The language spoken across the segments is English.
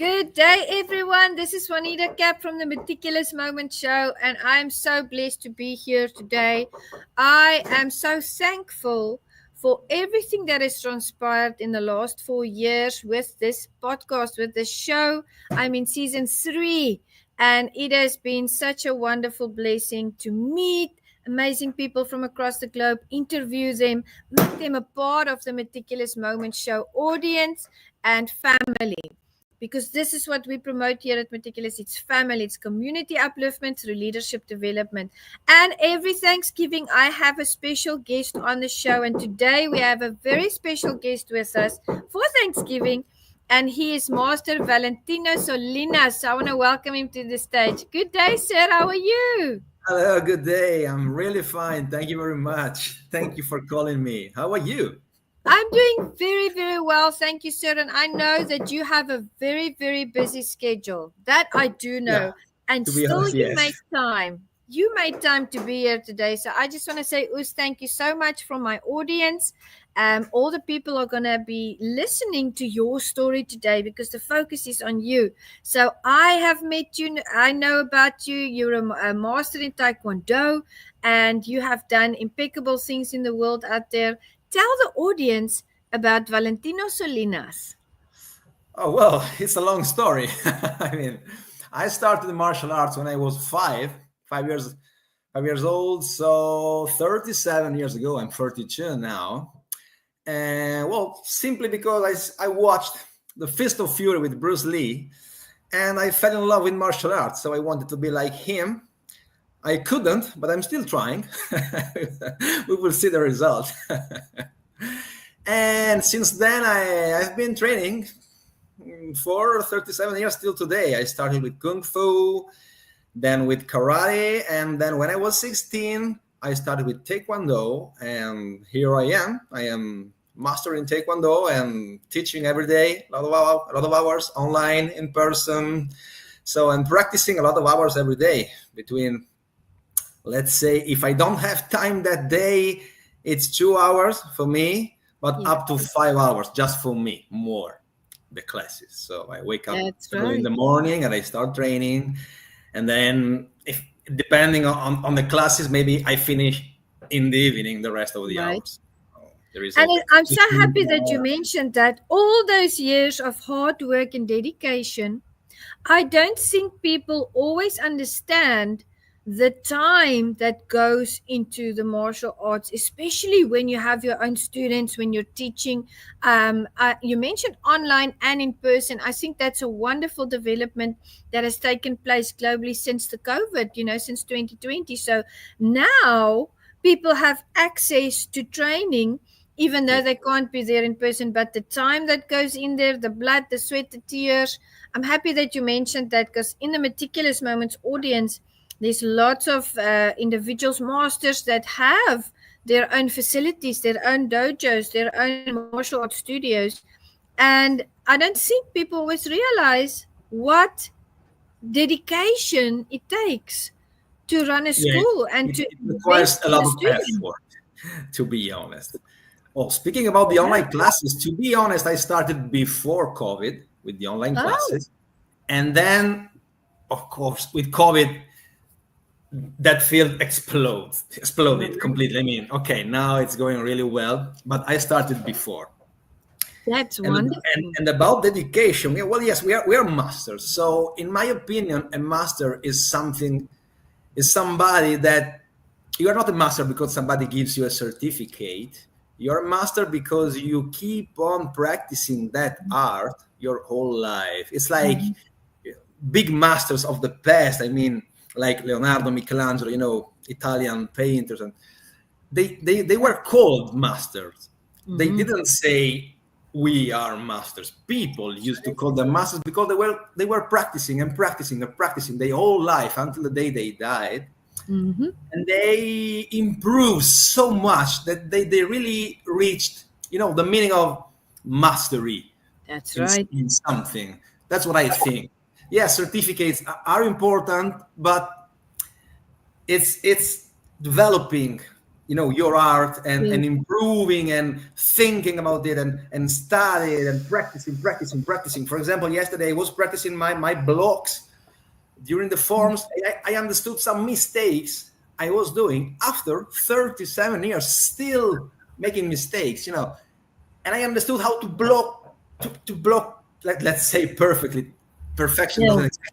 Good day, everyone. This is Juanita Kapp from the Meticulous Moments show, and I am so blessed to be here today. I am so thankful for everything that has transpired in the last 4 years with this podcast, with this show. I'm in season 3, and it has been such a wonderful blessing to meet amazing people from across the globe, interview them, make them a part of the Meticulous Moments show audience and family. Because this is what we promote here at Meticulous. It's family, it's community upliftment through leadership development. And every Thanksgiving, I have a special guest on the show. And today we have a very special guest with us for Thanksgiving. And he is Master Valentino Solinas. So I want to welcome him to the stage. Good day, sir. How are you? Hello, good day. I'm really fine. Thank you very much. Thank you for calling me. How are you? I'm doing very, very well. Thank you, sir. And I know that you have a very, very busy schedule. That I do know. Yeah, And to be still honest, you yes. make time. You made time to be here today. So I just want to say, Us, thank you so much from my audience. All the people are going to be listening to your story today because the focus is on you. So I have met you. I know about you. You're a master in Taekwondo and you have done impeccable things in the world out there. Tell the audience about Valentino Solinas. Oh, well, it's a long story. I mean, I started martial arts when I was five years old. So 37 years ago, I'm 32 now. And well, simply because I watched The Fist of Fury with Bruce Lee and I fell in love with martial arts. So I wanted to be like him. I couldn't, but I'm still trying. We will see the result. And since then, I've been training for 37 years till today. I started with Kung Fu, then with Karate, and then when I was 16, I started with Taekwondo, and here I am. I am master in Taekwondo and teaching every day, a lot of hours online, in person. So I'm practicing a lot of hours every day between, let's say, if I don't have time that day, it's 2 hours for me, but up to 5 hours just for me, more the classes. So I wake up early in the morning and I start training. And then if depending on the classes, maybe I finish in the evening the rest of the hours. I'm so happy that you mentioned that all those years of hard work and dedication. I don't think people always understand the time that goes into the martial arts, especially when you have your own students, when you're teaching. You mentioned online and in person. I think that's a wonderful development that has taken place globally since the COVID, since 2020. So now people have access to training, even though they can't be there in person. But the time that goes in there, the blood, the sweat, the tears. I'm happy that you mentioned that because in the Meticulous Moments audience, there's lots of individuals, masters that have their own facilities, their own dojos, their own martial arts studios. And I don't think people always realize what dedication it takes to run a school and to it requires a lot of effort, to be honest. Well, speaking about the online classes, to be honest, I started before COVID with the online classes. And then, of course, with COVID, that field exploded completely. I mean, okay, now it's going really well, but I started before. That's wonderful. And about dedication, well, yes, we are masters. So, in my opinion, a master is somebody that you are not a master because somebody gives you a certificate. You're a master because you keep on practicing that art your whole life. It's like big masters of the past. I mean, like Leonardo, Michelangelo, Italian painters, and they were called masters. They didn't say we are masters. People used to call them masters because they were practicing and practicing and practicing their whole life until the day they died. And they improved so much that they really reached, the meaning of mastery. That's right. In something. That's what I think. Yeah, certificates are important, but it's developing, your art Yeah. and improving and thinking about it and study and practicing. For example, yesterday I was practicing my blocks during the forms. I understood some mistakes I was doing after 37 years, still making mistakes, and I understood how to block, to block, let's say perfectly. Perfection Yeah. doesn't exist.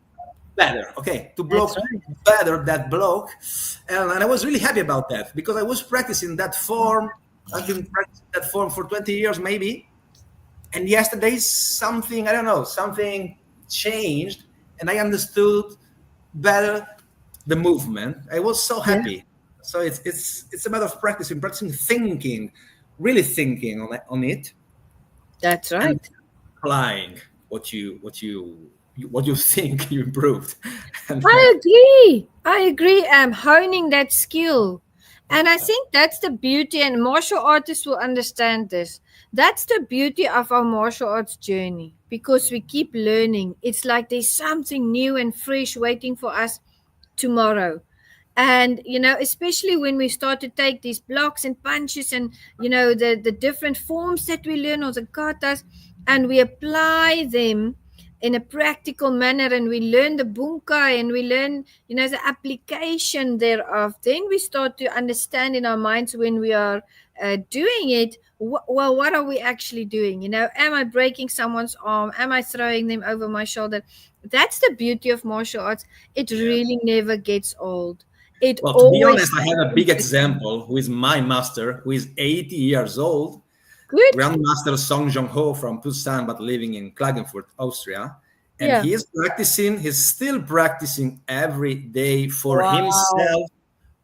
Better, okay, to That's block right. better that block, and I was really happy about that because I was practicing that form. I've been practicing that form for 20 years maybe, and yesterday something, I don't know, something changed, and I understood better the movement. I was so Yeah. happy. So it's a matter of practicing, thinking, really thinking on it, That's and right. applying what you think you improved. And I agree. I agree. Honing that skill. And I think that's the beauty, and martial artists will understand this. That's the beauty of our martial arts journey because we keep learning. It's like there's something new and fresh waiting for us tomorrow. And especially when we start to take these blocks and punches and the different forms that we learn, or the katas, and we apply them in a practical manner, and we learn the bunkai, and we learn the application thereof, then we start to understand in our minds when we are doing it, well, what are we actually doing? Am I breaking someone's arm? Am I throwing them over my shoulder? That's the beauty of martial arts. It yes. really never gets old. It Well, to be always honest, I have a big example who is my master, who is 80 years old, good. Grandmaster Song Jong Ho from Busan, but living in Klagenfurt, Austria. And Yeah. he's still practicing every day for Wow. himself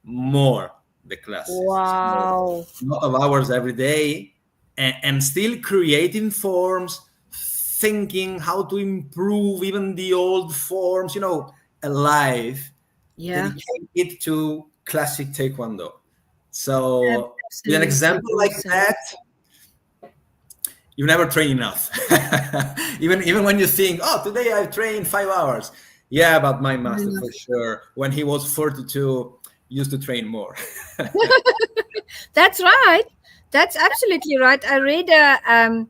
more the classes. So Wow. a lot of hours every day, and still creating forms, thinking how to improve even the old forms, alive, Yeah. dedicated to classic Taekwondo. So with an Absolutely example like awesome. that, you never train enough. even when you think, oh, today I've trained 5 hours. Yeah, but my master for sure, when he was 42, used to train more. That's right. That's absolutely right. I read an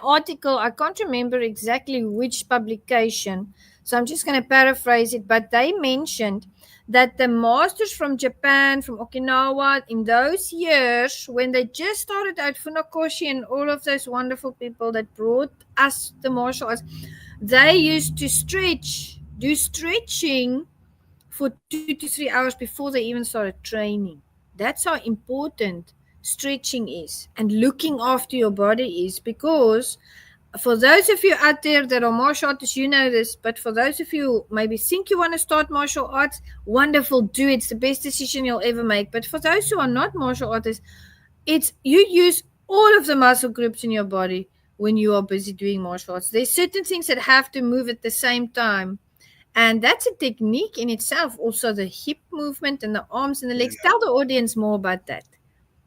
article. I can't remember exactly which publication, so I'm just going to paraphrase it. But they mentioned that the masters from Japan, from Okinawa, in those years when they just started out, Funakoshi and all of those wonderful people that brought us the martial arts, they used to do stretching for 2 to 3 hours before they even started training. That's how important stretching is and looking after your body is, because for those of you out there that are martial artists, you know this, but for those of you who maybe think you want to start martial arts, wonderful, do it. It's the best decision you'll ever make. But for those who are not martial artists, it's you use all of the muscle groups in your body when you are busy doing martial arts. There's certain things that have to move at the same time, and that's a technique in itself. Also, the hip movement and the arms and the legs. Tell the audience more about that.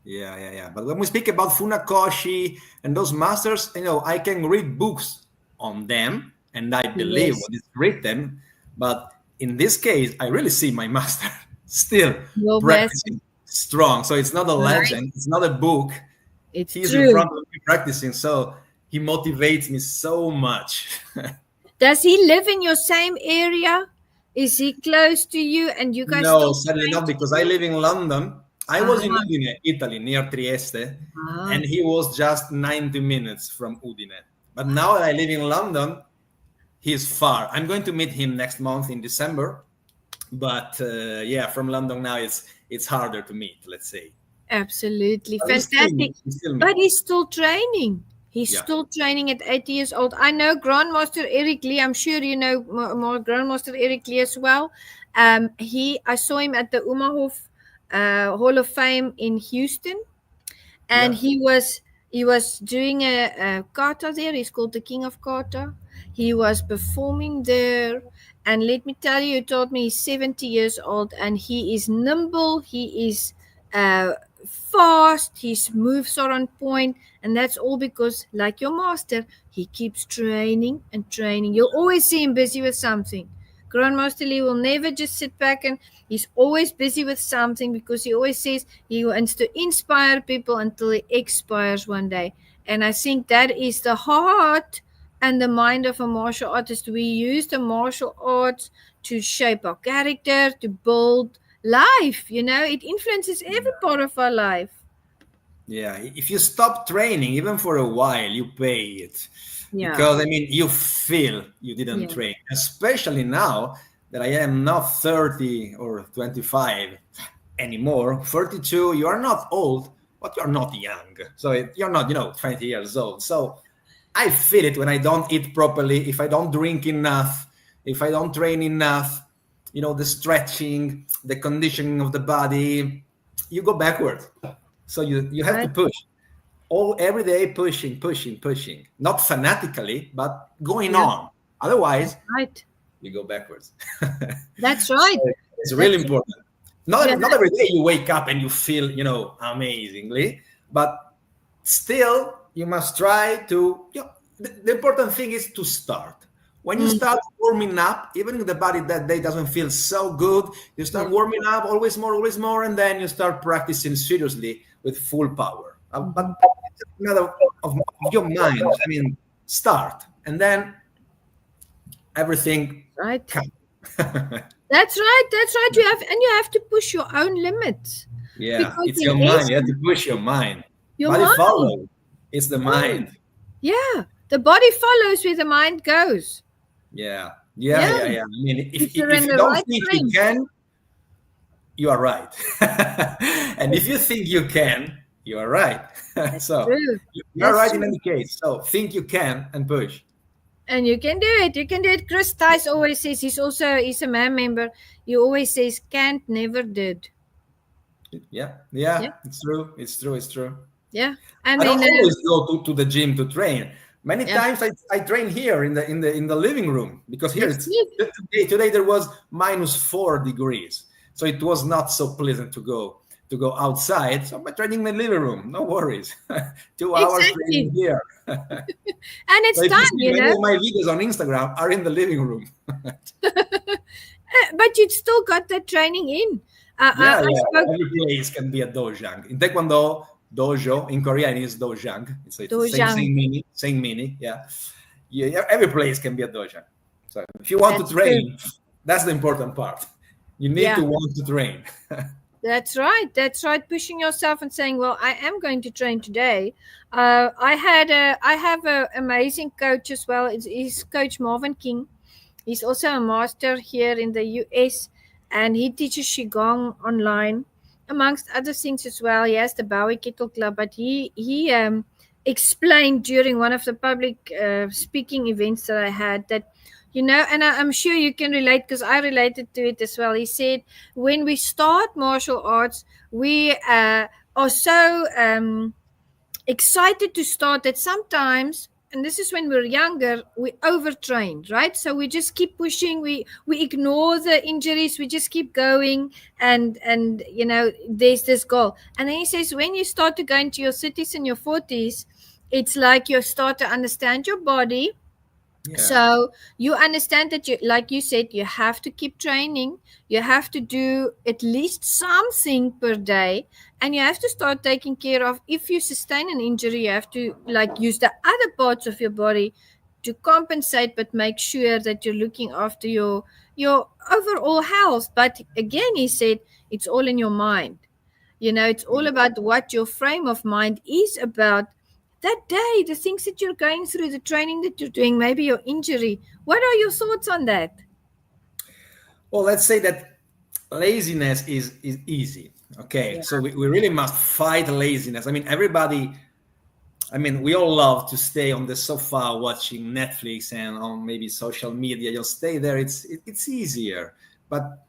Yeah. But when we speak about Funakoshi and those masters, I can read books on them and I believe Yes, what is written. But in this case, I really see my master still your master. practicing strong. So it's not a Right. legend, it's not a book. It's He's in true. front of me practicing. So he motivates me so much. Does he live in your same area? Is he close to you and you guys No, still sadly train not, because I together? live in London. I was in Ah, Udine, Italy, near Trieste, ah. and he was just 90 minutes from Udine. But now that I live in London, he's far. I'm going to meet him next month in December, but yeah, from London now it's harder to meet, let's say. Absolutely. But we still Fantastic. meet. We still But meet. he's still training. He's Yeah, still training at 80 years old. I know Grandmaster Eric Lee. I'm sure you know more Grandmaster Eric Lee as well. I saw him at the Umahof Hall of Fame in Houston, and yeah. he was doing a kata there. He's called the King of Kata. He was performing there, and let me tell you, he told me he's 70 years old, and he is nimble. He is uh, fast. His moves are on point, and that's all because, like your master, he keeps training and training. You'll always see him busy with something. Grandmaster Lee will never just sit back, and he's always busy with something, because he always says he wants to inspire people until he expires one day. And I think that is the heart and the mind of a martial artist. We use the martial arts to shape our character, to build life. It influences every part of our life. Yeah, if you stop training, even for a while, you pay it. Yeah. Because, you feel you didn't train. Especially now that I am not 30 or 25 anymore. 32, you are not old, but you're not young. So you're not, 20 years old. So I feel it when I don't eat properly, if I don't drink enough, if I don't train enough, the stretching, the conditioning of the body, you go backwards. So you have to push every day, pushing, not fanatically, but going on. Otherwise, you go backwards. That's right. So it's really important. Not every day you wake up and you feel, amazingly, but still you must try to, the important thing is to start. When you start warming up, even if the body that day doesn't feel so good, you start warming up always more, and then you start practicing seriously with full power. But it's a matter of your mind. Start, and then everything comes. That's right. You have to push your own limits. Yeah, it's your mind. You have to push your mind. Body follows. It's the mind. Yeah, the body follows where the mind goes. Yeah. If you don't think you can, you are right. And if you think you can, you are right. So you're right in any case. So think you can and push. And you can do it. Chris Tice always says, he's a MAM member. He always says, can't, never did. Yeah. It's true. Yeah. I don't always go to the gym to train. Many times I train here in the living room, because here today there was -4 degrees, so it was not so pleasant to go outside. So I'm training in the living room. No worries. 2 hours training here. And it's so time, many of my videos on Instagram are in the living room. But you still got that training in. Every place can be a dojang. In Taekwondo, dojo, in Korean is dojang. It's same meaning. Yeah. Every place can be a dojang. So if you want to train, that's the important part. You need to want to train. That's right. Pushing yourself and saying, well, I am going to train today. I have an amazing coach as well. He's Coach Marvin King. He's also a master here in the US, and he teaches Qigong online, amongst other things as well. He has the Bowie Kettle Club, but he explained during one of the public speaking events that I had that, and I'm sure you can relate, because I related to it as well. He said, when we start martial arts, we are so excited to start that sometimes, and this is when we're younger, we overtrain, right? So we just keep pushing, we ignore the injuries, we just keep going, and there's this goal. And then he says, when you start to go into your 30s and your 40s, it's like you start to understand your body. So you understand that like you said, you have to keep training. You have to do at least something per day, and you have to start taking care of, if you sustain an injury, you have to use the other parts of your body to compensate, but make sure that you're looking after your overall health. But again, he said, it's all in your mind. It's all about what your frame of mind is about that day, the things that you're going through, the training that you're doing, maybe your injury. What are your thoughts on that? Well, let's say that laziness is easy. Okay. So we really must fight laziness. Everybody, we all love to stay on the sofa watching Netflix and on maybe social media. You'll stay there. It's easier. But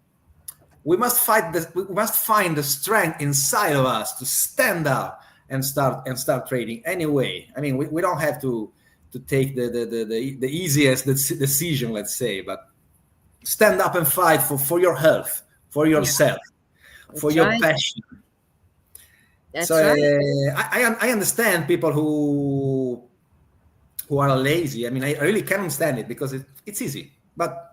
we must find the strength inside of us to stand up and start trading anyway. We don't have to take the easiest decision, let's say, but stand up and fight for your health, for yourself, for your passion. That's right. I understand people who are lazy. I really can understand it, because it's easy. But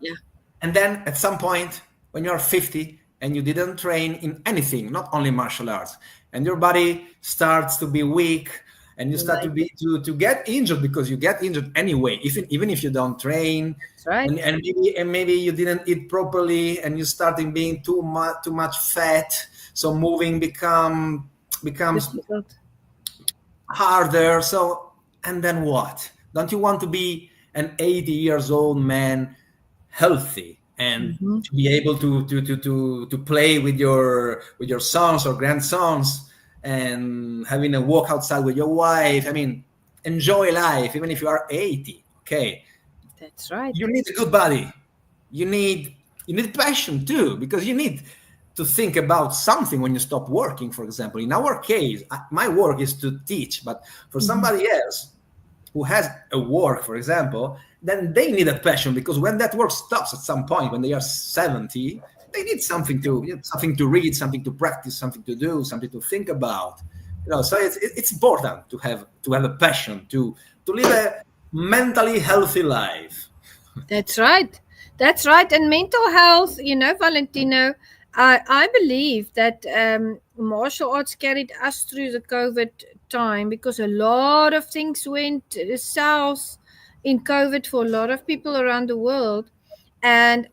And then at some point, when you're 50 and you didn't train in anything, not only martial arts, and your body starts to be weak, and you start to Like be to get injured because you get injured anyway, even if you don't train, that's right. and maybe you didn't eat properly, and you starting being too much fat, so moving becomes Difficult. harder. So, and then what? Don't you want to be an 80 years old man, healthy, and Mm-hmm. to be able to play with your sons or grandsons, and having a walk outside with your wife? I mean, enjoy life even if you are 80. Okay, That's right. you need a good body. You need passion too, because you need to think about something when you stop working. For example, in our case, my work is to teach, but for Mm-hmm. somebody else who has a work, for example, then they need a passion, because when that work stops at some point, when they are 70, they need something to read, something to practice, something to do, something to think about. So it's important to have a passion, to live a mentally healthy life. That's right. That's right. And mental health, Valentino, I believe that martial arts carried us through the COVID time because a lot of things went south in COVID for a lot of people around the world. And,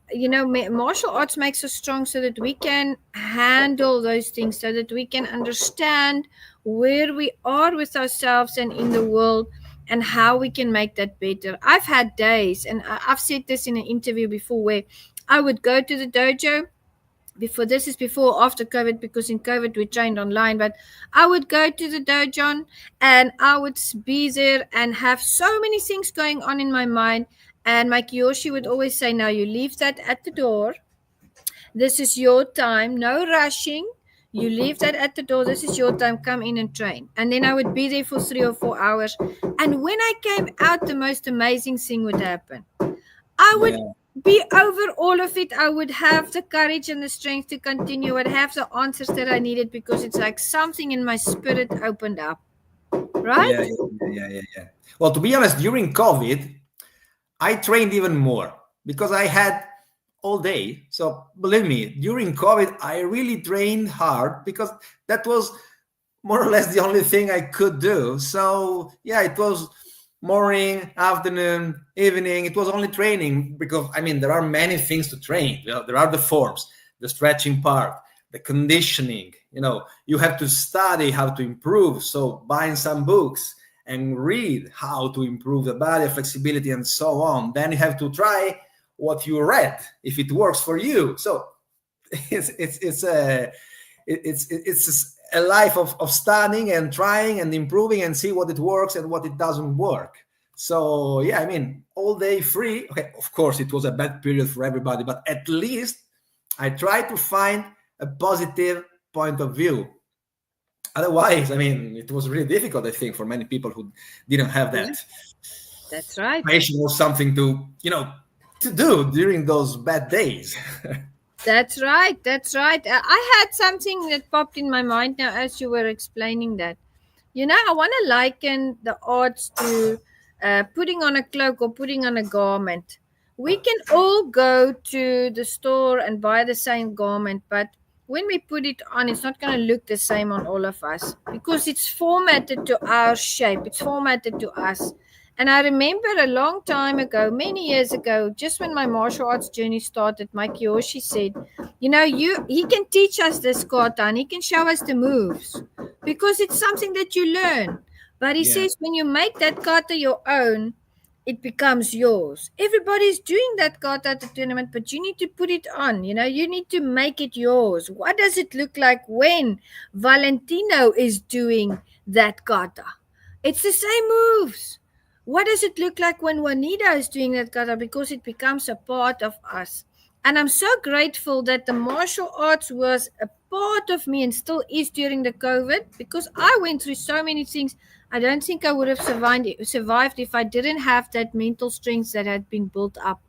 martial arts makes us strong so that we can handle those things, so that we can understand where we are with ourselves and in the world and how we can make that better. I've had days, and I've said this in an interview before, where I would go to the dojo. Before this is before or after COVID, because in COVID we trained online, but I would go to the dojo and I would be there and have so many things going on in my mind. And my Kiyoshi would always say, "Now you leave that at the door. This is your time. No rushing. You leave that at the door. This is your time. Come in and train." And then I would be there for 3 or 4 hours. And when I came out, the most amazing thing would happen. I would Yeah, be over all of it. I would have the courage and the strength to continue. I'd have the answers that I needed, because it's like something in my spirit opened up. Right? yeah, yeah. Well, to be honest, during COVID, I trained even more because I had all day. So believe me, during COVID, I really trained hard because that was more or less the only thing I could do. So yeah, it was morning, afternoon, evening. It was only training because I mean there are many things to train. There are the forms, the stretching part, the conditioning. You have to study how to improve. So buying some books and read how to improve the body flexibility and so on. Then you have to try what you read if it works for you. So it's a life of studying and trying and improving and see what it works and what it doesn't work. So yeah, I mean, all day free. Okay, of course it was a bad period for everybody, but at least I tried to find a positive point of view. Otherwise, I mean, it was really difficult, I think, for many people who didn't have Yeah, that that's right. passion or something to do during those bad days. That's right. That's right. I had something that popped in my mind now as you were explaining that. I want to liken the arts to putting on a cloak or putting on a garment. We can all go to the store and buy the same garment, but when we put it on, it's not going to look the same on all of us because it's formatted to our shape, it's formatted to us. And I remember a long time ago, many years ago, just when my martial arts journey started, my Kyoshi said, he can teach us this kata and he can show us the moves because it's something that you learn. But he Yeah, says when you make that kata your own, it becomes yours. Everybody's doing that kata at the tournament, but you need to put it on. You need to make it yours. What does it look like when Valentino is doing that kata? It's the same moves. What does it look like when Juanita is doing that kata? Because it becomes a part of us. And I'm so grateful that the martial arts was a part of me and still is during the COVID, because I went through so many things. I don't think I would have survived if I didn't have that mental strength that had been built up.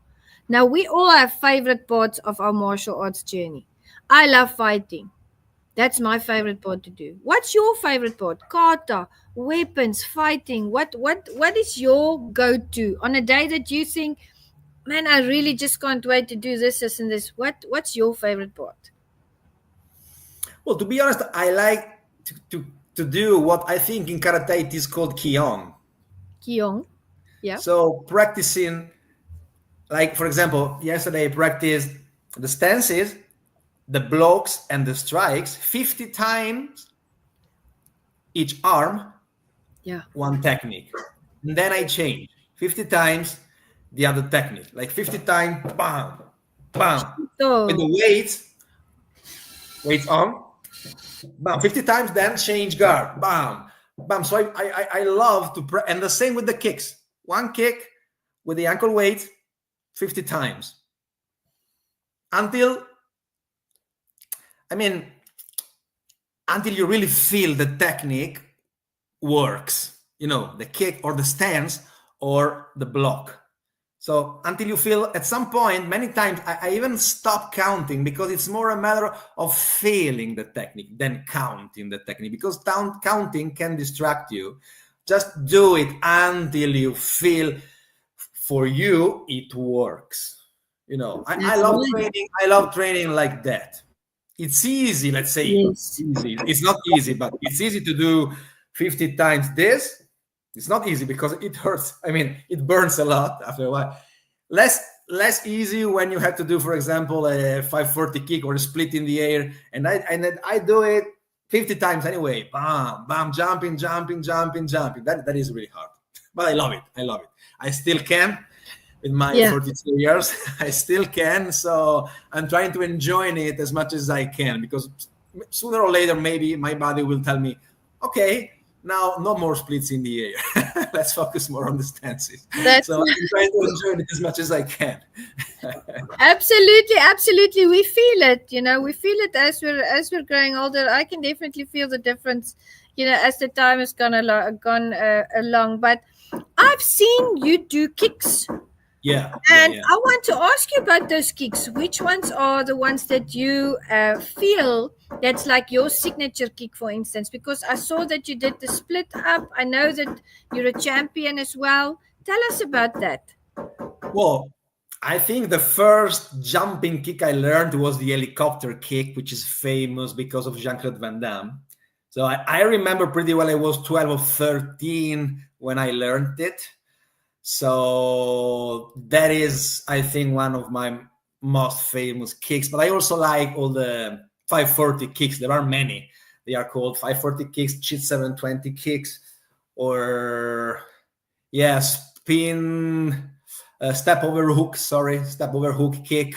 Now, we all have favorite parts of our martial arts journey. I love fighting. That's my favorite part to do. What's your favorite part? Kata, weapons, fighting. What is your go-to on a day that you think man, I really just can't wait to do this and this. What's your favorite part? Well, to be honest, I like to do what I think in karate it is called kion. Kyong. Yeah. So practicing, like for example, yesterday I practiced the stances, the blocks, and the strikes 50 times each arm, Yeah. one technique. And then I change 50 times the other technique, like 50 times, bam, bam, with So the weights on, bam, 50 times, then change guard, bam, bam. So I love to, and the same with the kicks. One kick with the ankle weight 50 times until, I mean, until you really feel the technique works, the kick or the stance or the block. So until you feel, at some point, many times I even stop counting, because it's more a matter of feeling the technique than counting the technique, because counting can distract you. Just do it until you feel, for you it works. I that's love right. training. I love training like that. It's easy, let's say Yes. easy. It's not easy, but it's easy to do 50 times this. It's not easy because it hurts. I mean, it burns a lot after a while. Less easy when you have to do, for example, a 540 kick or a split in the air, and I do it 50 times anyway. Bam, bam, jumping, jumping, jumping, jumping. That is really hard, but I love it. I love it. I still can. With my Yeah. 42 years, I still can. So I'm trying to enjoy it as much as I can, because sooner or later, maybe my body will tell me, okay, now no more splits in the air. Let's focus more on the stances. That's So I'm trying to enjoy it as much as I can. absolutely, absolutely. We feel it, we feel it as we're growing older. I can definitely feel the difference, as the time has gone along. But I've seen you do kicks. Yeah, yeah, And yeah. I want to ask you about those kicks. Which ones are the ones that you feel that's like your signature kick, for instance? Because I saw that you did the split up. I know that you're a champion as well. Tell us about that. Well, I think the first jumping kick I learned was the helicopter kick, which is famous because of Jean-Claude Van Damme. So I remember pretty well. I was 12 or 13 when I learned it. So that is, I think, one of my most famous kicks. But I also like all the 540 kicks. There are many. They are called 540 kicks, cheat 720 kicks, or spin, step over hook. Sorry, step over hook kick.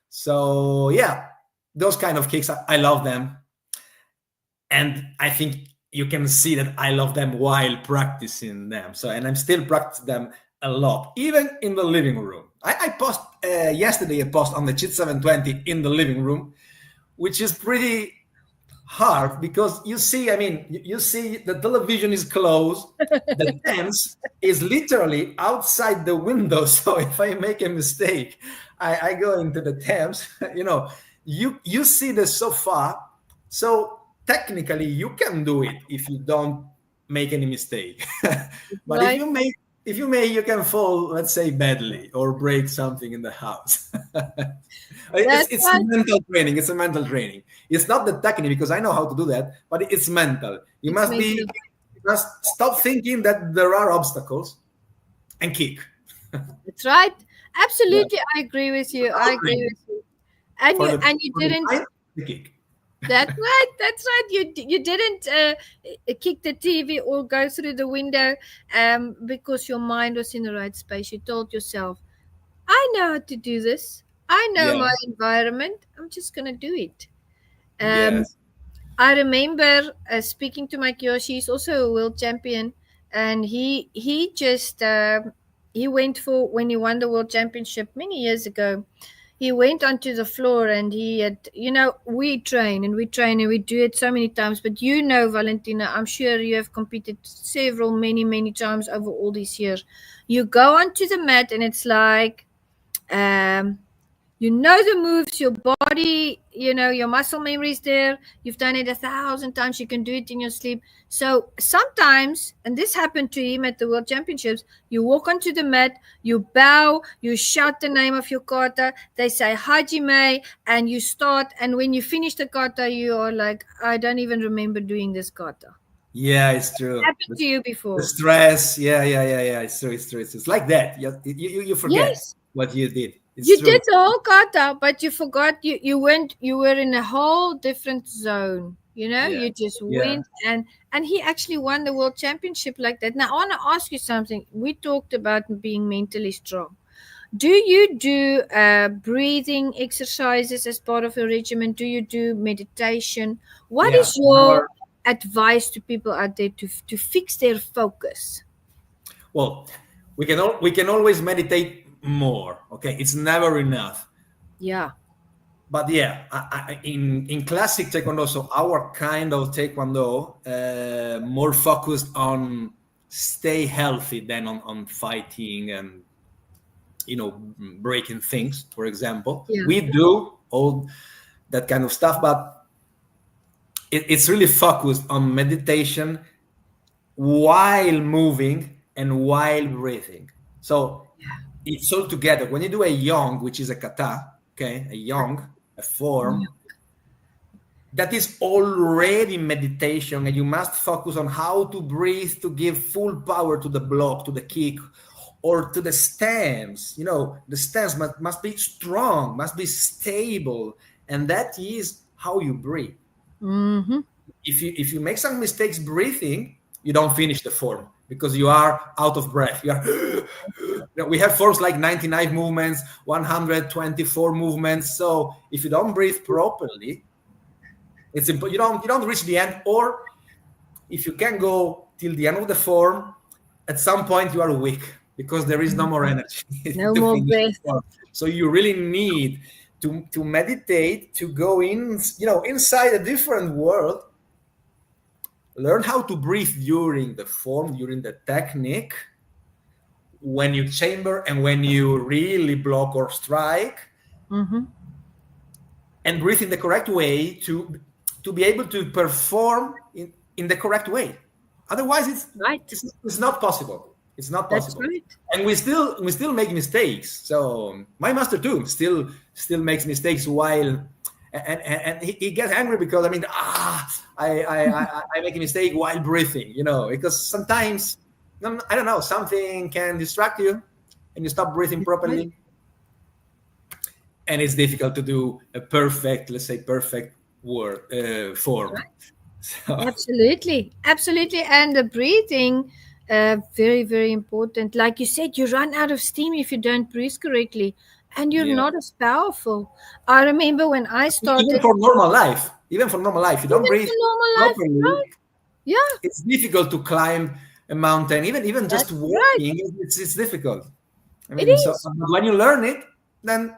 So yeah, those kind of kicks, I love them, and I think you can see that I love them while practicing them. So, and I'm still practicing them a lot, even in the living room. I post yesterday a post on the Cheat 720 in the living room, which is pretty hard, because you see, I mean, you see the television is closed, the Thames is literally outside the window. So if I make a mistake, I go into the Thames. You see the sofa. So technically you can do it if you don't make any mistake. But Right? if you may, you can fall, let's say, badly, or break something in the house. That's It's right. mental training. It's a mental training. It's not the technique, because I know how to do that, but it's mental. It's mental. You must stop thinking that there are obstacles and kick. That's right. Yeah. Absolutely, I agree with you. I agree with you. And For you the and you for the didn't. mind, the kick. That's right. That's right. You didn't kick the TV or go through the window because your mind was in the right space. You told yourself, "I know how to do this. I know Yeah. my environment. I'm just gonna do it." Um, Yes. I remember speaking to Mike Yoshi. He's also a world champion, and he just he went for when he won the world championship many years ago. He went onto the floor and he had, we train and we train and we do it so many times. But Valentina, I'm sure you have competed many times over all these years. You go onto the mat and it's like, um, You know the moves, your body, your muscle memory is there. You've done it 1,000 times. You can do it in your sleep. So sometimes, and this happened to him at the World Championships, you walk onto the mat, you bow, you shout the name of your kata. They say Hajime, and you start. And when you finish the kata, you are like, I don't even remember doing this kata. Yeah, it's true. Happened to you The before? stress. Yeah. It's true. It's true. It's like that. You forget Yes. what you did. It's You true. did the whole kata, but you forgot you were in a whole different zone. Yeah. You just Yeah. went and he actually won the world championship like that. Now I want to ask you something. We talked about being mentally strong. Do you do breathing exercises as part of your regimen? Do you do meditation? What Yeah. is your advice to people out there to fix their focus? Well, we can always meditate more. Okay, it's never enough. Yeah. But yeah, in classic taekwondo, so our kind of taekwondo, more focused on stay healthy than on fighting and breaking things. For example, Yeah. we do all that kind of stuff, but it's really focused on meditation while moving and while breathing. So it's all together. When you do a yang, which is a kata, okay, a yang, a form, that is already meditation, and you must focus on how to breathe to give full power to the block, to the kick, or to the stance. The stance must be strong, must be stable, and that is how you breathe. Mm-hmm. If you make some mistakes breathing, you don't finish the form because you are out of breath. We have forms like 99 movements, 124 movements. So if you don't breathe properly, it's you don't reach the end. Or if you can go till the end of the form, at some point you are weak because there is no more energy No to more finish the breath. form. So you really need to meditate, to go in, inside a different world. Learn how to breathe during the form, during the technique, when you chamber and when you really block or strike, Mm-hmm. and breathe in the correct way to be able to perform in the correct way. Otherwise, Right. it's not possible. It's not That's possible. right. And we still make mistakes. So my master too still makes mistakes while and he gets angry because I make a mistake while breathing, because sometimes I don't know, something can distract you and you stop breathing Right. properly, and it's difficult to do a perfect, let's say, perfect word form. So, Absolutely. Absolutely. And the breathing, very, very important. Like you said, you run out of steam if you don't breathe correctly, and you're yeah, not as powerful. I remember when I even started, for normal life, you don't even breathe for normal life, properly. right? Yeah, It's difficult to climb a mountain, even just that's right. walking. It's difficult. It So is. when you learn it, then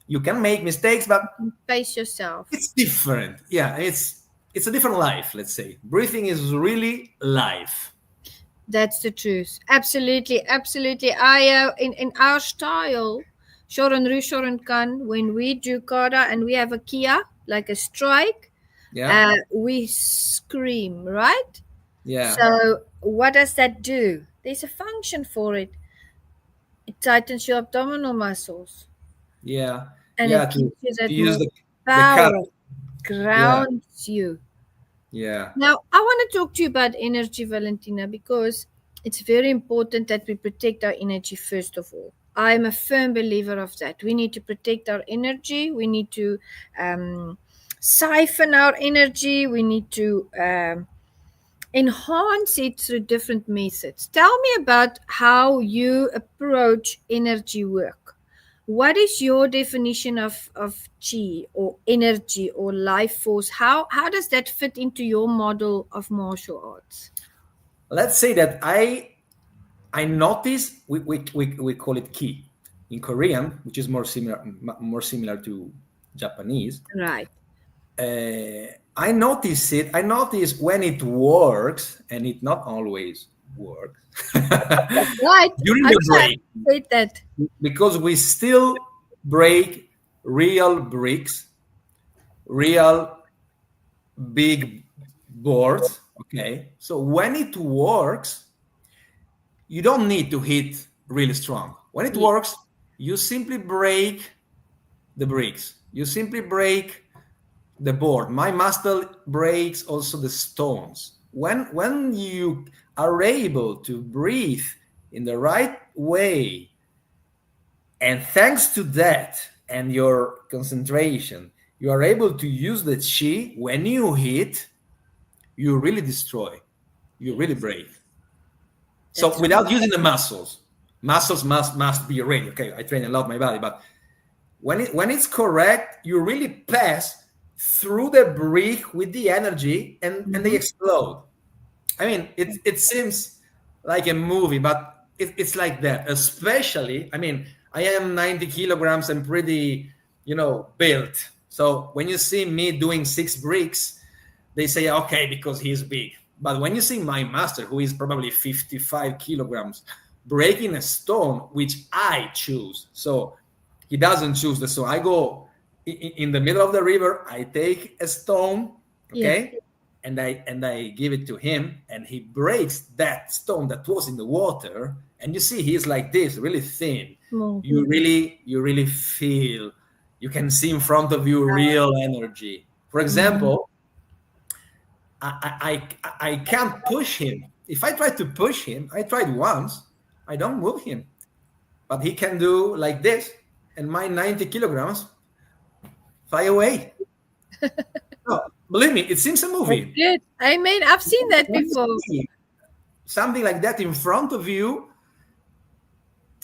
you can make mistakes, but Pace yourself. it's different. Yeah, it's a different life. Let's say breathing is really life. That's the truth. Absolutely, absolutely. In our style, Shoran Ru Shoran Kan, when we do kata and we have a kia, like a strike, Yeah, we scream, right? yeah, So what does that do? There's a function for it. It tightens your abdominal muscles yeah, and yeah. it To gives you that use more the cut. power, Yeah, grounds you. yeah, Now, I want to talk to you about energy, Valentina, because it's very important that we protect our energy first of all. I'm a firm believer of that. We need to protect our energy. We need to siphon our energy. We need to enhance it through different methods. Tell me about how you approach energy work. What is your definition of chi or energy or life force? How does that fit into your model of martial arts? let's say that I notice we call it ki in Korean, which is more similar to Japanese. Right. I notice it. I notice when it works, and it not always works Right. during I the break, said that. because we still break real bricks, real big boards. Okay. So when it works, you don't need to hit really strong. When it Yeah. works, you simply break the bricks. You simply break the board. My master breaks also the stones. When you are able to breathe in the right way, and thanks to that and your concentration, you are able to use the chi. When you hit, you really destroy. You really Yes. break. So That's right. without using the muscles, muscles must be ready. Okay, I train a lot my body, but when it's correct, you really pass through the brick with the energy, and they Mm-hmm. explode. I mean, it seems like a movie, but it's like that. Especially, I mean, I am 90 kilograms and pretty, built. So when you see me doing 6 bricks, they say, okay, because he's big. But when you see my master, who is probably 55 kilograms, breaking a stone, which I choose, so he doesn't choose the stone. I go in the middle of the river, I take a stone, Yeah. okay, and I give it to him, and he breaks that stone that was in the water, and you see he's like this, really thin. Small. You really feel, you can see in front of you real energy. For Mm-hmm. example, I can't push him. If I try to push him, I tried once, I don't move him, but he can do like this, and my 90 kilograms fly away. No, believe me, it seems a That's movie. good. I mean, I've seen that When you before. see something like that in front of you,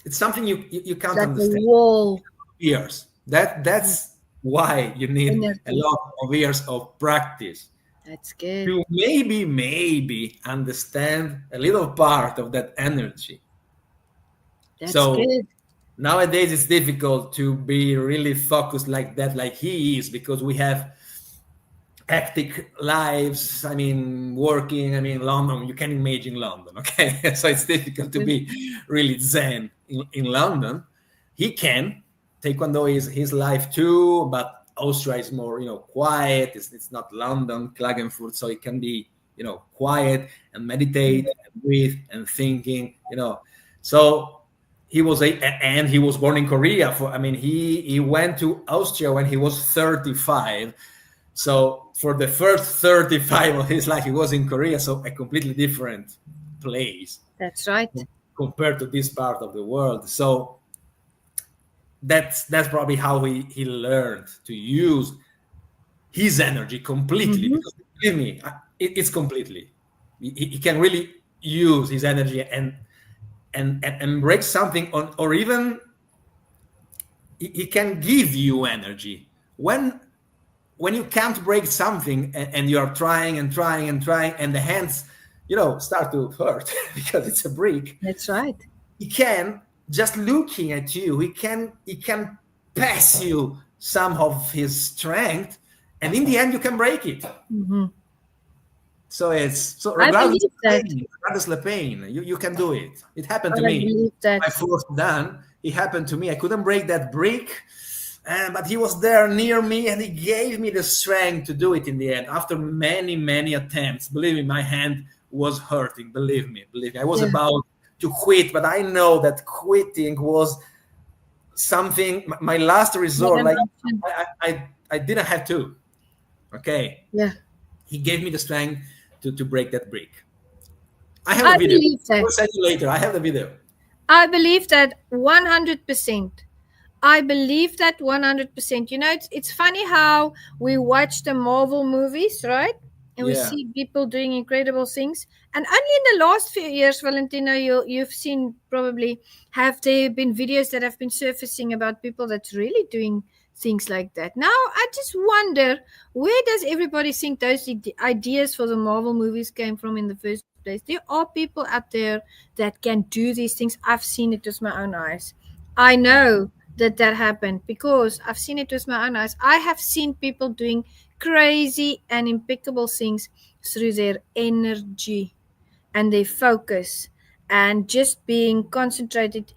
it's something you It's can't like a understand. wall. Years. Yeah. That's why you need a Energy. lot of years of practice That's good. to maybe understand a little part of that energy. That's So good. nowadays it's difficult to be really focused like that, like he is, because we have hectic lives. I mean, working. I mean, London. You can imagine London, okay? So it's difficult to Good. be really zen in London. He can. Taekwondo is his life too, but Austria is more, quiet. It's not London, Klagenfurt, so it can be, quiet and meditate and breathe and thinking, So and he was born in Korea. I mean, he went to Austria when he was 35, so for the first 35 of his life, he was in Korea, so a completely different place That's right. compared to this part of the world. So that's probably how he learned to use his energy completely. Mm-hmm. Because believe me, it's completely. He can really use his energy and break something on, or even he can give you energy when you can't break something, and you are trying and trying and trying, and the hands start to hurt because it's a brick. That's right. He can, just looking at you, he can pass you some of his strength, and in the end you can break it. Mm-hmm. So it's, so I regardless believe of that. pain, regardless of the pain, you can do it. It happened to I me. believe that. My first dan, it happened to me. I couldn't break that brick, but he was there near me, and he gave me the strength to do it in the end. After many attempts, believe me, my hand was hurting. Believe me, I was Yeah. about to quit, but I know that quitting was something, my last Not resort. an Like option. I didn't have to. Okay, Yeah. he gave me the strength to break that brick. I have the I video. believe I that. will send you later. I have the video. I believe that 100%. I believe that 100%. You know, it's funny how we watch the Marvel movies, right? And we Yeah. see people doing incredible things. And only in the last few years, Valentino, you've seen probably, have there been videos that have been surfacing about people that's really doing things like that. Now, I just wonder, where does everybody think those ideas for the Marvel movies came from in the first place? There are people out there that can do these things. I've seen it with my own eyes. I know that happened because I've seen it with my own eyes. I have seen people doing crazy and impeccable things through their energy and their focus and just being concentrated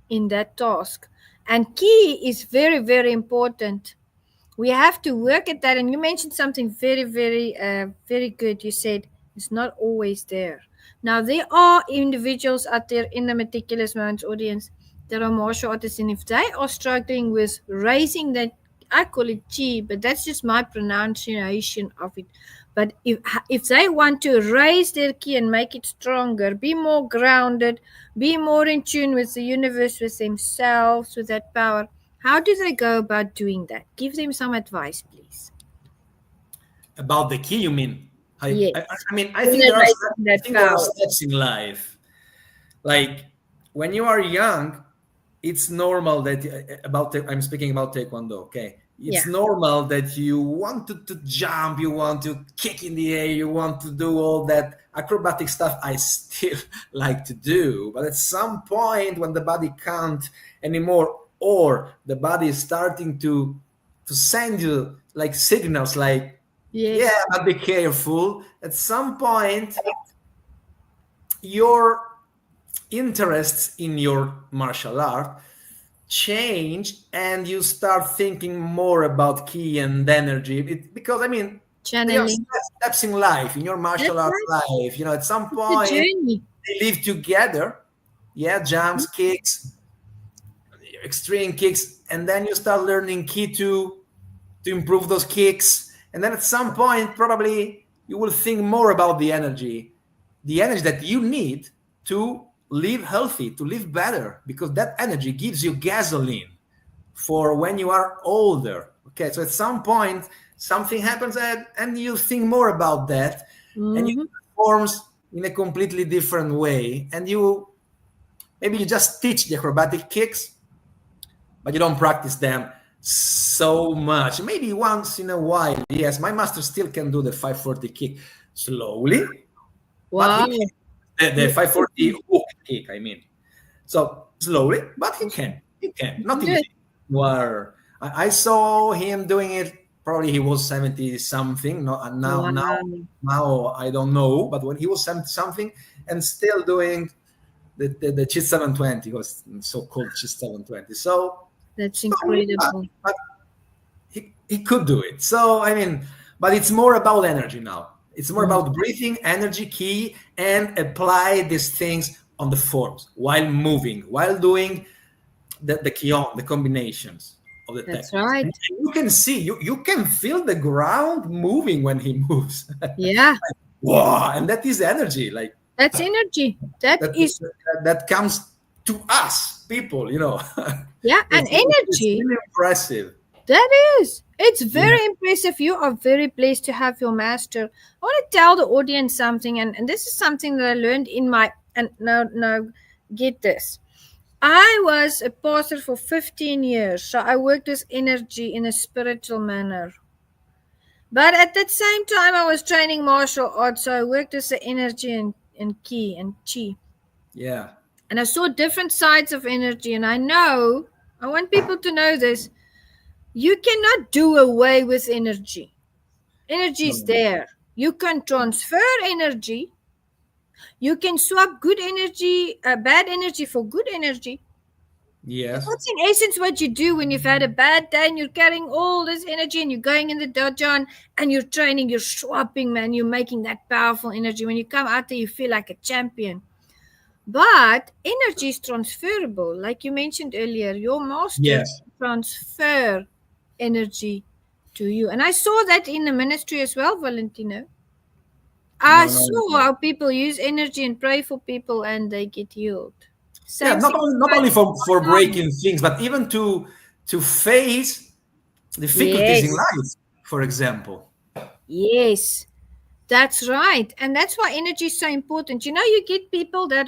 in that task. And ki is very, very important. We have to work at that. And you mentioned something very, very good. You said it's not always there. Now, there are individuals out there in the Meticulous Moments audience that are martial artists, and if they are struggling with raising that, I call it chi, but that's just my pronunciation of it. But if they want to raise their ki and make it stronger, be more grounded, be more in tune with the universe, with themselves, with that power, how do they go about doing that? Give them some advice, please. About the key, you mean? Yes. I mean, I When think they're there are raising that power. steps in life. Like when you are young, it's normal that I'm speaking about Taekwondo. Okay, Yeah. it's normal that you want to jump, you want to kick in the air, you want to do all that acrobatic stuff. I still like to do, but at some point when the body can't anymore, or the body is starting to send you like signals, like Yes. yeah, but be careful. At some point, your interests in your martial art change and you start thinking more about ki and energy because I mean they are Channeling. steps in life, in your martial That's arts right. life, at some It's a point journey. they live together, yeah, jumps, kicks, extreme kicks, and then you start learning ki to improve those kicks, and then at some point probably you will think more about the energy that you need to live healthy, to live better, because that energy gives you gasoline for when you are older. Okay, so at some point something happens and you think more about that, and you Mm-hmm. performs in a completely different way, and maybe you just teach the acrobatic kicks but you don't practice them so much. Maybe once in a while, yes. My master still can do the 540 kick slowly, but he Wow. can. The 540 hook kick, I mean. So slowly, but he can. He can. Not Good. easy. Where I saw him doing it. Probably he was 70 something. No, Wow. now I don't know. But when he was 70 something and still doing the Chit 720, was so called Chit 720. So That's slowly, incredible. but he could do it. So I mean, but it's more about energy now. It's more Mm. about breathing, energy, key, and apply these things on the forms while moving, while doing the kion, the combinations of the That's techniques. right. And you can see, you can feel the ground moving when he moves. Yeah. Wow, and that is energy, like That's energy. That that is, that comes to us people, yeah, and it's energy. really impressive. That is. It's Yeah. very impressive. You are very blessed to have your master. I want to tell the audience something, and this is something that I learned in my, and now, get this. I was a pastor for 15 years, so I worked with energy in a spiritual manner. But at that same time, I was training martial arts, so I worked with the energy and ki and chi. Yeah. And I saw different sides of energy, and I want people to know this. You cannot do away with energy. Energy is No. there. You can transfer energy. You can swap good energy, bad energy for good energy. And Yes. that's in essence what you do when you've had a bad day and you're carrying all this energy and you're going in the dojo and you're training, you're swapping, man. You're making that powerful energy. When you come out there, you feel like a champion. But energy is transferable. Like you mentioned earlier, your master Yes. transfer energy to you. And I saw that in the ministry as well, Valentino. I No, no, saw no. how people use energy and pray for people and they get healed. Yeah, Same thing not with only for my breaking things, but even to face difficulties in Yes, life, for example. yes, that's right. And that's why energy is so important. You get people they're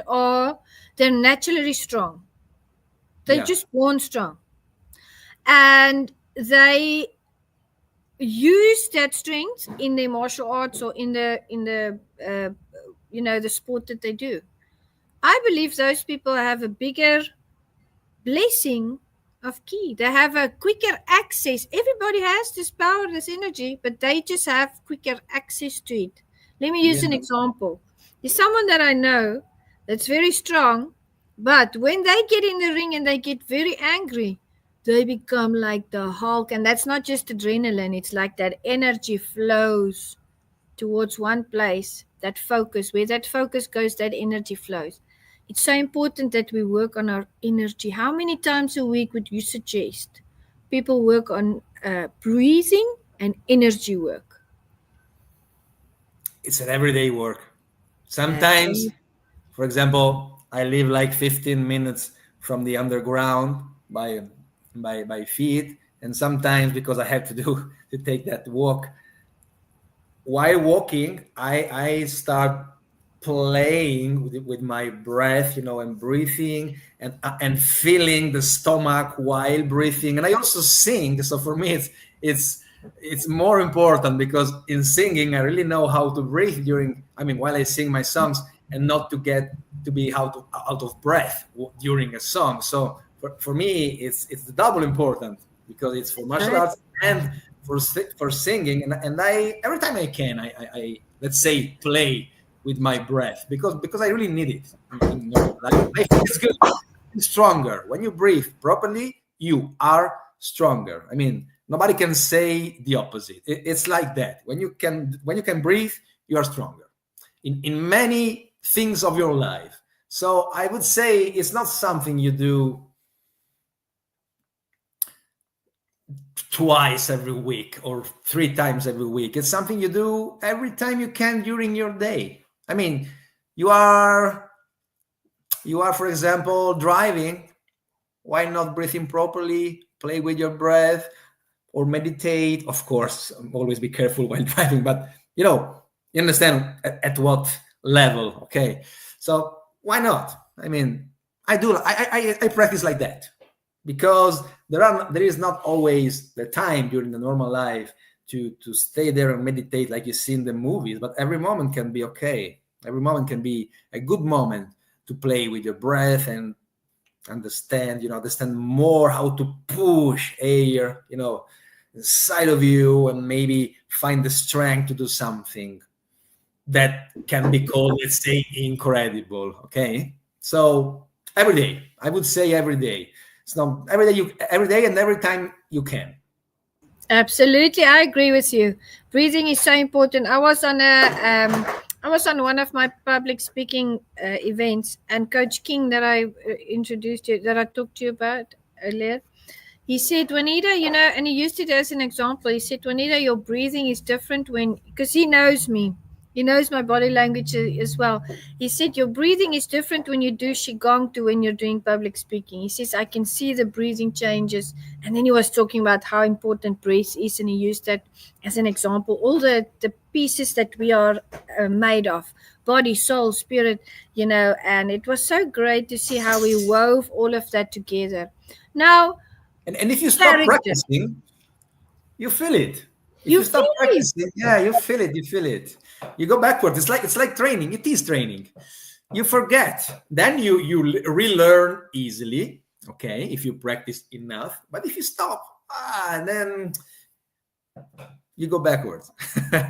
naturally strong. They're Yeah. just born strong. And they use that strength in their martial arts or in the sport that they do. I believe those people have a bigger blessing of ki. They have a quicker access. Everybody has this power, this energy, but they just have quicker access to it. Let me use Yeah. an example. There's someone that I know that's very strong, but when they get in the ring and they get very angry, they become like the Hulk. And that's not just adrenaline, it's like that energy flows towards one place, that focus. Where that focus goes, that energy flows. It's so important that we work on our energy. How many times a week would you suggest people work on breathing and energy work? It's an everyday work. Sometimes, Absolutely. for example, I live like 15 minutes from the underground by feet, and sometimes because I have to do to take that walk, while walking, I start playing with my breath, and breathing and feeling the stomach while breathing. And I also sing. So for me, it's more important because in singing, I really know how to breathe while I sing my songs, and not to get to be out of breath during a song. So for me, it's double important because it's for martial Right. arts and for singing, and I every time I can, I let's say play with my breath because I really need it in normal life. I think it's good. It's stronger when you breathe properly. You are stronger. Nobody can say the opposite. It's like that. When you can breathe, you are stronger in many things of your life. So I would say it's not something you do twice every week or 3 times every week. It's something you do every time you can during your day. You are for example, driving. Why not breathing properly, play with your breath, or meditate? Of course, always be careful while driving, but you understand at what level. Okay, so why not? I practice like that because there is not always the time during the normal life to stay there and meditate like you see in the movies, but every moment can be okay. Every moment can be a good moment to play with your breath and understand more how to push air inside of you, and maybe find the strength to do something that can be called, let's say, incredible. Okay, so every day, I would say every day. It's not every day and every time you can. Absolutely, I agree with you. Breathing is so important. I was on one of my public speaking events, and Coach King that I introduced you, that I talked to you about earlier, he said, Juanita, and he used it as an example. He said, Juanita, your breathing is different because he knows me. He knows my body language as well. He said, your breathing is different when you do Qigong to when you're doing public speaking. He says, I can see the breathing changes. And then he was talking about how important breath is, and he used that as an example. All the pieces that we are made of, body, soul, spirit, and it was so great to see how we wove all of that together. Now, And if you stop character. practicing, you feel it. If You you stop feel it. practicing, yeah, you feel it. You feel it. You go backwards. It's like training. It is training. You forget. Then you relearn easily. Okay, if you practice enough. But if you stop, then you go backwards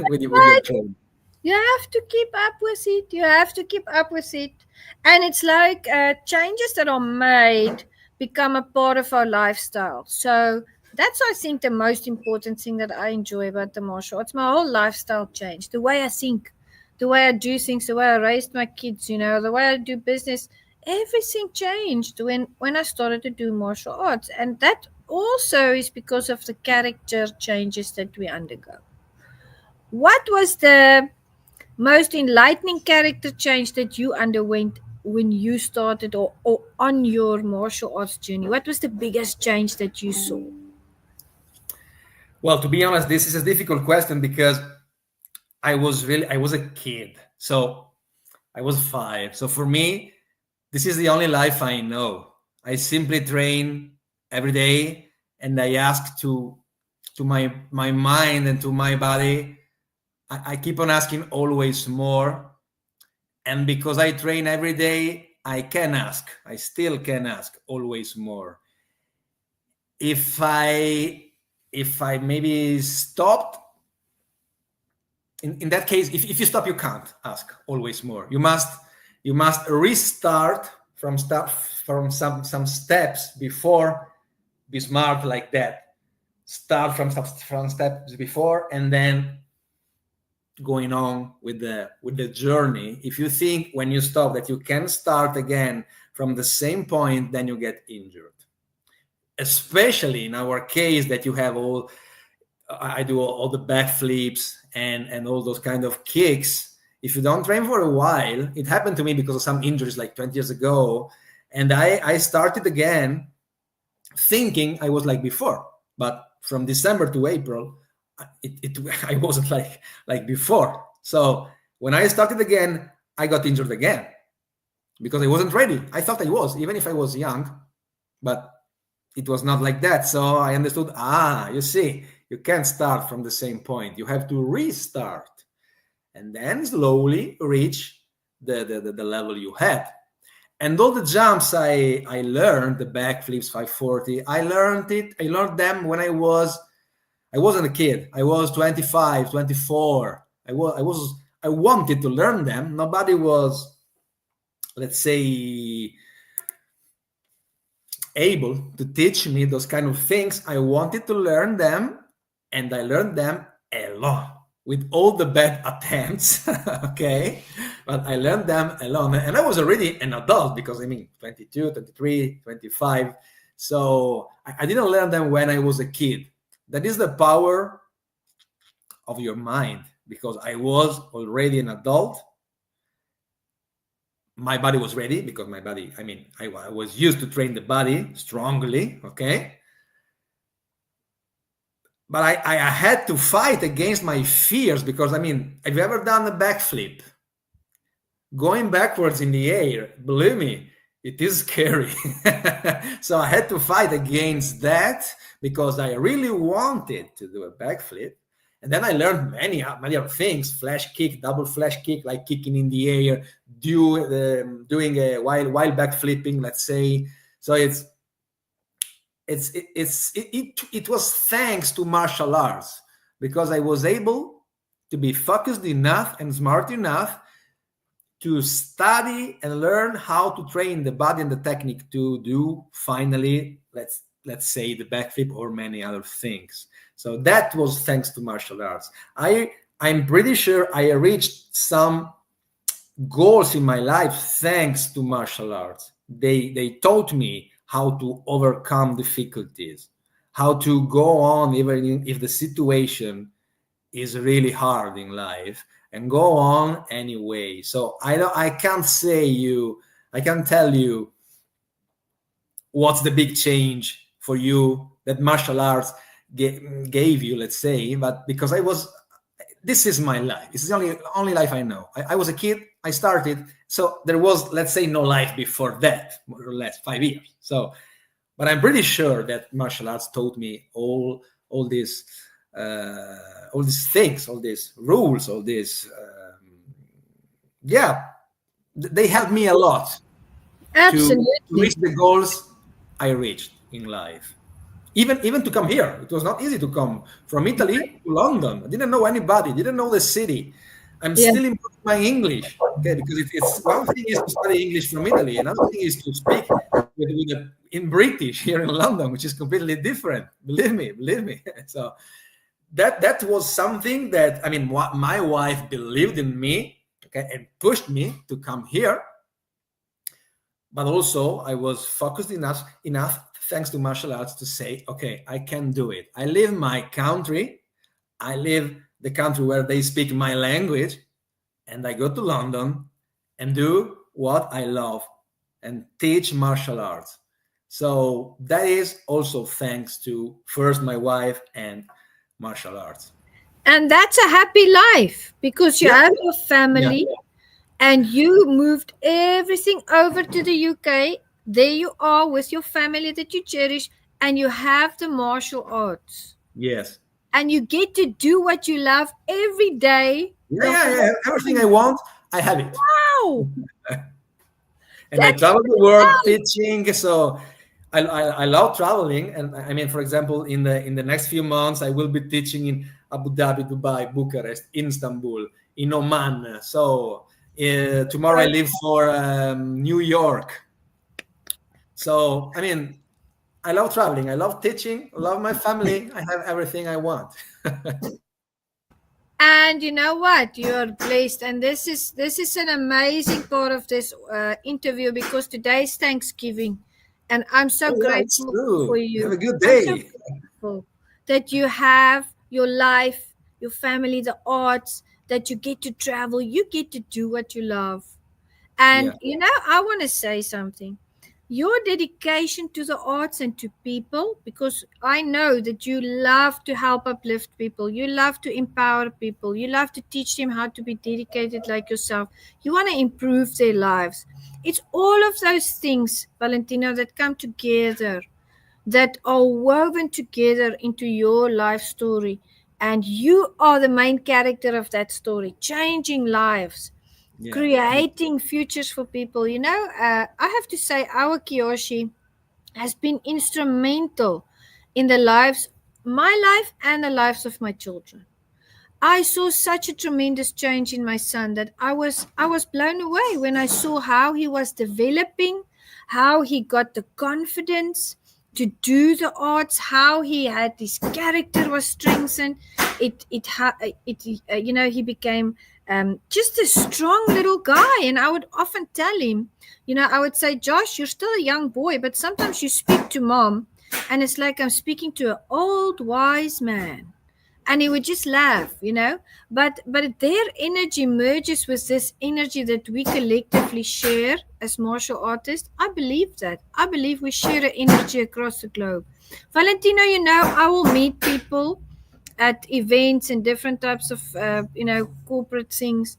with your But training. you have to keep up with it. You have to keep up with it. And it's like changes that are made become a part of our lifestyle. So that's, I think, the most important thing that I enjoy about the martial arts. My whole lifestyle changed. The way I think, the way I do things, the way I raised my kids, the way I do business. Everything changed when I started to do martial arts. And that also is because of the character changes that we undergo. What was the most enlightening character change that you underwent when you started, or on your martial arts journey? What was the biggest change that you saw? Well, to be honest, this is a difficult question because I was a kid, so I was 5. So for me, this is the only life I know. I simply train every day, and I ask to my mind and to my body. I keep on asking always more, and because I train every day, I can ask. I still can ask always more. If I maybe stopped, in that case, if you stop, you can't ask always more. You must restart from some steps before be smart like that. Start from steps before, and then going on with the journey. If you think when you stop that you can start again from the same point, then you get injured. Especially in our case, that you have all, I do all the backflips and all those kind of kicks. If you don't train for a while, it happened to me because of some injuries like 20 years ago, and I started again thinking I was like before, but from December to April, I wasn't like before. So when I started again, I got injured again because I wasn't ready. I thought I was, even if I was young, but it was not like that. So I understood, you see, you can't start from the same point. You have to restart and then slowly reach the level you had. And all the jumps I learned, the backflips, 540, I learned them when I wasn't a kid. I was 25, 24. I wanted to learn them. Nobody was, let's say, able to teach me those kind of things. I wanted to learn them, and I learned them alone with all the bad attempts. Okay, but I learned them alone, and I was already an adult because 22, 23, 25. So I didn't learn them when I was a kid. That is the power of your mind, because I was already an adult. My body was ready because my body, I was used to train the body strongly, okay? But I had to fight against my fears because, have you ever done a backflip? Going backwards in the air, believe me, it is scary. So I had to fight against that because I really wanted to do a backflip. And then I learned many other things: flash kick, double flash kick, like kicking in the air, doing a while backflipping, let's say. So it was thanks to martial arts, because I was able to be focused enough and smart enough to study and learn how to train the body and the technique to do finally, let's say, the backflip or many other things. So that was thanks to martial arts. I'm pretty sure I reached some goals in my life thanks to martial arts. They taught me how to overcome difficulties, how to go on even if the situation is really hard in life, and go on anyway. So I can't tell you what's the big change for you that martial arts gave you, let's say, but because this is my life. This is the only life I know. I was a kid, I started, so there was, let's say, no life before that, more or less 5 years. So, but I'm pretty sure that martial arts taught me all these things, all these rules, all these, they helped me a lot. Absolutely. To reach the goals I reached in life. Even to come here, it was not easy to come from Italy to London. I didn't know anybody, didn't know the city. I'm still improving my English, okay? Because it's one thing is to study English from Italy, another thing is to speak in British here in London, which is completely different. Believe me. So that was something that my wife believed in me, okay, and pushed me to come here. But also I was focused enough thanks to martial arts to say, okay, I can do it. I live my country. I live the country where they speak my language, and I go to London and do what I love and teach martial arts. So that is also thanks to first my wife and martial arts. And that's a happy life because you have your family and you moved everything over to the UK. There you are with your family that you cherish, and you have the martial arts. Yes. And you get to do what you love every day. Yeah. Everything I want, I have it. Wow. And I travel the world teaching. So I love traveling. And for example, in the next few months, I will be teaching in Abu Dhabi, Dubai, Bucharest, Istanbul, in Oman. So tomorrow I leave for New York. So, I love traveling. I love teaching. I love my family. I have everything I want. And you know what? You're blessed, and this is an amazing part of this interview, because today's Thanksgiving, and I'm so Oh, yeah, it's grateful for true. Have you. a good I'm so day. grateful that you have your life, your family, the arts, that you get to travel, you get to do what you love. Yeah. And I want to say something. Your dedication to the arts and to people, because I know that you love to help uplift people, you love to empower people, you love to teach them how to be dedicated like yourself, you want to improve their lives. It's all of those things, Valentino, that come together, that are woven together into your life story. And you are the main character of that story, changing lives, Yeah. creating futures for people. I have to say, our Kiyoshi has been instrumental in the lives, my life and the lives of my children. I saw such a tremendous change in my son that I was blown away when I saw how he was developing, how he got the confidence to do the arts, how he had his character was strengthened. He became just a strong little guy. And I would often tell him, I would say, Josh, you're still a young boy, but sometimes you speak to mom, and it's like I'm speaking to an old wise man. And he would just laugh. But their energy merges with this energy that we collectively share as martial artists. I believe we share an energy across the globe. Valentino, I will meet people at events and different types of corporate things,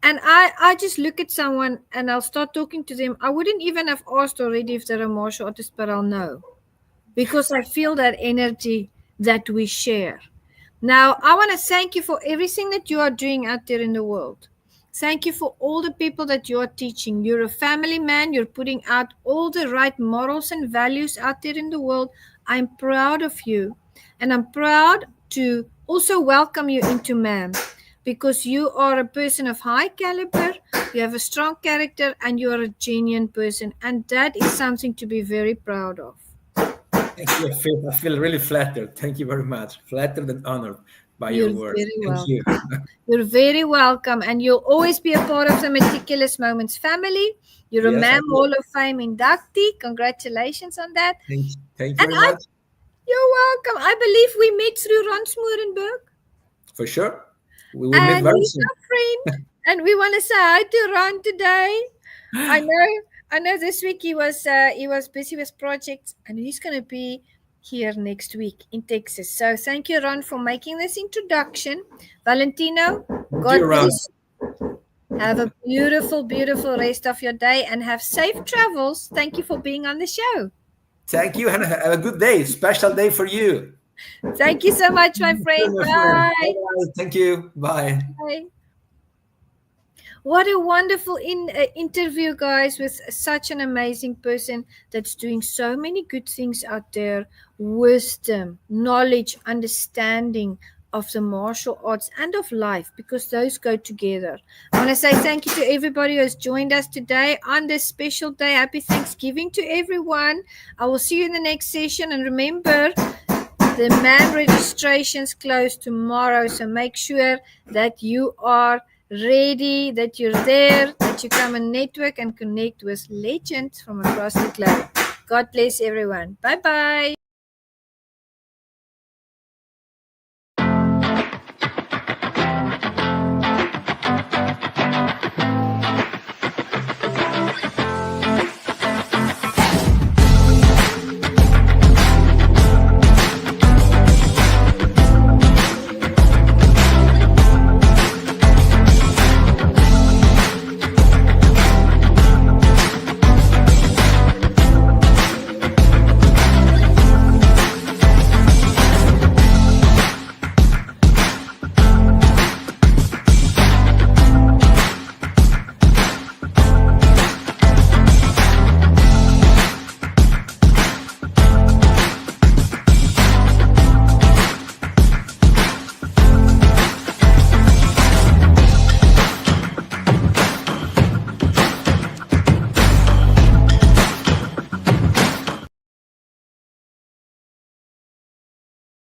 and I just look at someone and I'll start talking to them. I wouldn't even have asked already if they're a martial artist, but I'll know, because I feel that energy that we share. Now, I want to thank you for everything that you are doing out there in the world. Thank you for all the people that you are teaching. You're a family man. You're putting out all the right morals and values out there in the world. I'm proud of you. And I'm proud to also welcome you into MAM, because you are a person of high caliber. You have a strong character and you are a genuine person. And that is something to be very proud of. Thank you. I feel really flattered. Thank you very much. Flattered and honored by your You're words. very Thank you. welcome. You're very welcome, and you'll always be a part of the Meticulous Moments family. You're a Yes, I MAM will. Hall of Fame inductee. Congratulations on that. Thank you And very much. you're welcome. I believe we met through Ron Smorenberg, For sure. We will meet and very he's soon. our friend. And we want to say hi to Ron today. I know, I know. This week he was busy with projects, and he's going to be here next week in Texas. So thank you, Ron, for making this introduction. Valentino, Thank you, God Ron. bless. Have a beautiful, beautiful rest of your day and have safe travels. Thank you for being on the show. Thank you, and have a good day. Special day for you. Thank you so much, my Sure, friend. my friend. Bye. Bye-bye. Thank you. Bye. Bye. What a wonderful interview, guys, with such an amazing person that's doing so many good things out there. Wisdom, knowledge, understanding of the martial arts and of life, because those go together. I want to say thank you to everybody who has joined us today on this special day. Happy Thanksgiving to everyone. I will see you in the next session. And remember, the MAM registrations close tomorrow, so make sure that you are ready, that you're there, that you come and network and connect with legends from across the globe. God bless everyone. Bye bye.